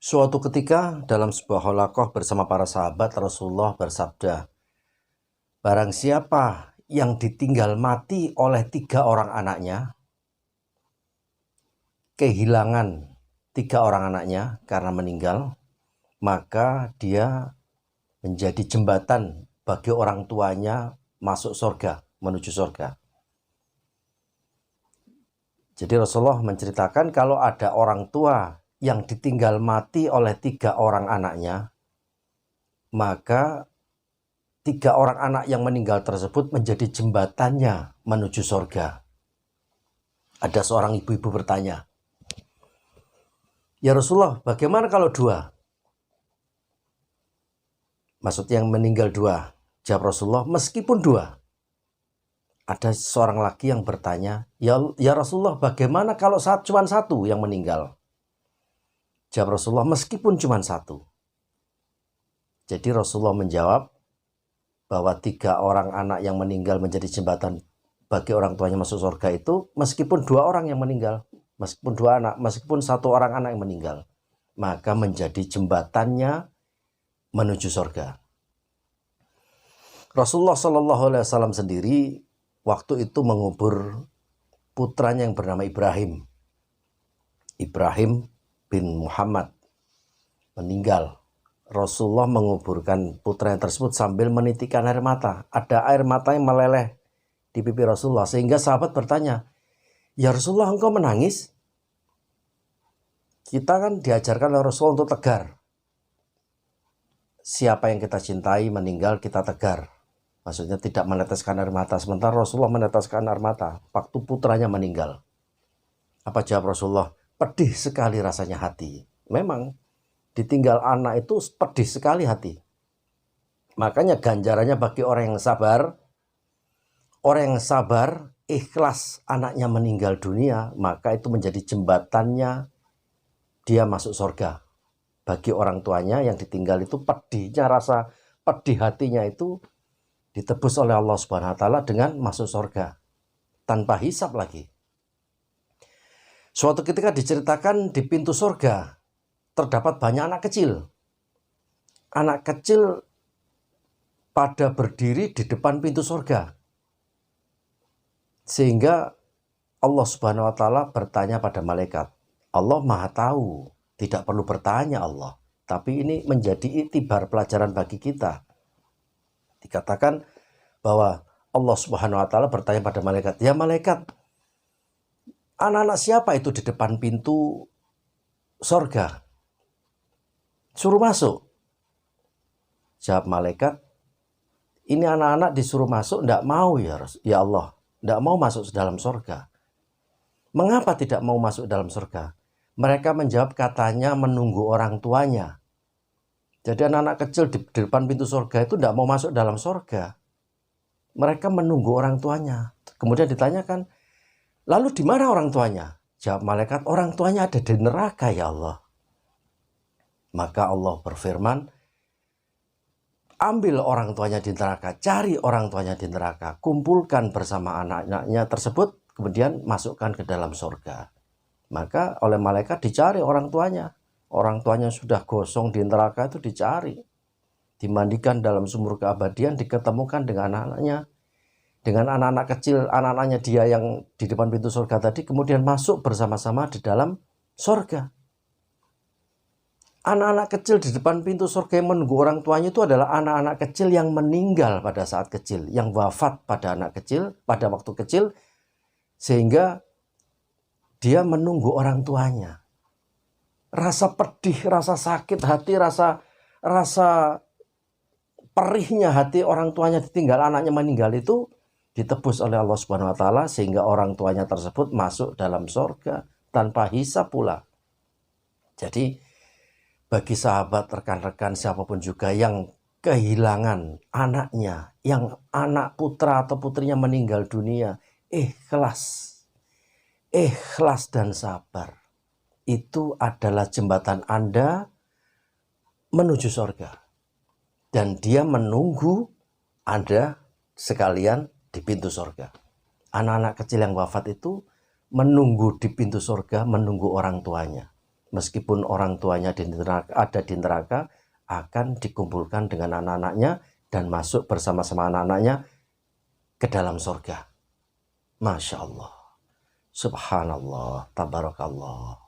Suatu ketika dalam sebuah halaqah bersama para sahabat, Rasulullah bersabda, "Barang siapa yang ditinggal mati oleh 3 orang anaknya, kehilangan 3 orang anaknya karena meninggal, maka dia menjadi jembatan bagi orang tuanya masuk surga, menuju surga." Jadi Rasulullah menceritakan kalau ada orang tua yang ditinggal mati oleh 3 orang anaknya, maka 3 orang anak yang meninggal tersebut menjadi jembatannya menuju surga. Ada seorang ibu-ibu bertanya, "Ya Rasulullah, bagaimana kalau 2? Maksudnya yang meninggal 2. Jawab Rasulullah, "Meskipun 2." Ada seorang laki yang bertanya, Ya Rasulullah, bagaimana kalau cuma 1 yang meninggal?" Jawab Rasulullah, "Meskipun cuma 1." Jadi Rasulullah menjawab bahwa 3 orang anak yang meninggal menjadi jembatan bagi orang tuanya masuk surga itu meskipun 2 orang yang meninggal, meskipun 2 anak, meskipun 1 orang anak yang meninggal, maka menjadi jembatannya menuju surga. Rasulullah SAW sendiri waktu itu mengubur putranya yang bernama Ibrahim. Ibrahim bin Muhammad meninggal. Rasulullah menguburkan putranya tersebut sambil menitikkan air mata. Ada air mata yang meleleh di pipi Rasulullah, sehingga sahabat bertanya, "Ya Rasulullah, engkau menangis?" Kita kan diajarkan oleh Rasulullah untuk tegar. Siapa yang kita cintai meninggal, kita tegar. Maksudnya tidak meneteskan air mata. Sementara Rasulullah meneteskan air mata waktu putranya meninggal. Apa jawab Rasulullah? "Pedih sekali rasanya hati." Memang ditinggal anak itu pedih sekali hati. Makanya ganjarannya bagi orang yang sabar, ikhlas anaknya meninggal dunia, maka itu menjadi jembatannya dia masuk surga. Bagi orang tuanya yang ditinggal itu pedihnya, rasa pedih hatinya itu ditebus oleh Allah Subhanahu wa taala dengan masuk surga tanpa hisab lagi. Suatu ketika diceritakan di pintu surga terdapat banyak anak kecil. Anak kecil pada berdiri di depan pintu surga. Sehingga Allah Subhanahu wa taala bertanya pada malaikat. Allah Maha tahu, tidak perlu bertanya Allah. Tapi ini menjadi iktibar pelajaran bagi kita. Dikatakan bahwa Allah Subhanahu wa taala bertanya pada malaikat, "Ya malaikat, anak-anak siapa itu di depan pintu surga? Suruh masuk." Jawab malaikat, "Ini anak-anak disuruh masuk, tidak mau ya Allah, tidak mau masuk dalam surga." Mengapa tidak mau masuk dalam surga? Mereka menjawab, katanya menunggu orang tuanya. Jadi anak-anak kecil di depan pintu surga itu tidak mau masuk dalam surga. Mereka menunggu orang tuanya. Kemudian ditanyakan, "Lalu di mana orang tuanya?" Jawab malaikat, "Orang tuanya ada di neraka ya Allah." Maka Allah berfirman, "Ambil orang tuanya di neraka, cari orang tuanya di neraka, kumpulkan bersama anak-anaknya tersebut, kemudian masukkan ke dalam surga." Maka oleh malaikat dicari orang tuanya. Orang tuanya sudah gosong di neraka itu dicari. Dimandikan dalam sumur keabadian, diketemukan dengan anak-anaknya. Dengan anak-anak kecil, anak-anaknya dia yang di depan pintu surga tadi, kemudian masuk bersama-sama di dalam surga. Anak-anak kecil di depan pintu surga yang menunggu orang tuanya itu adalah anak-anak kecil yang meninggal pada saat kecil, yang wafat pada anak kecil, pada waktu kecil, sehingga dia menunggu orang tuanya. Rasa pedih, rasa sakit hati, rasa perihnya hati orang tuanya ditinggal, anaknya meninggal itu ditebus oleh Allah Subhanahu wa taala sehingga orang tuanya tersebut masuk dalam surga tanpa hisab pula. Jadi bagi sahabat, rekan-rekan, siapapun juga yang kehilangan anaknya, yang anak putra atau putrinya meninggal dunia, ikhlas dan sabar. Itu adalah jembatan Anda menuju surga. Dan dia menunggu Anda sekalian di pintu surga. Anak-anak kecil yang wafat itu menunggu di pintu surga, menunggu orang tuanya. meskipun orang tuanya ada di neraka, akan dikumpulkan dengan anak-anaknya dan masuk bersama-sama anak-anaknya ke dalam surga. Masya Allah, subhanallah, tabarakallah.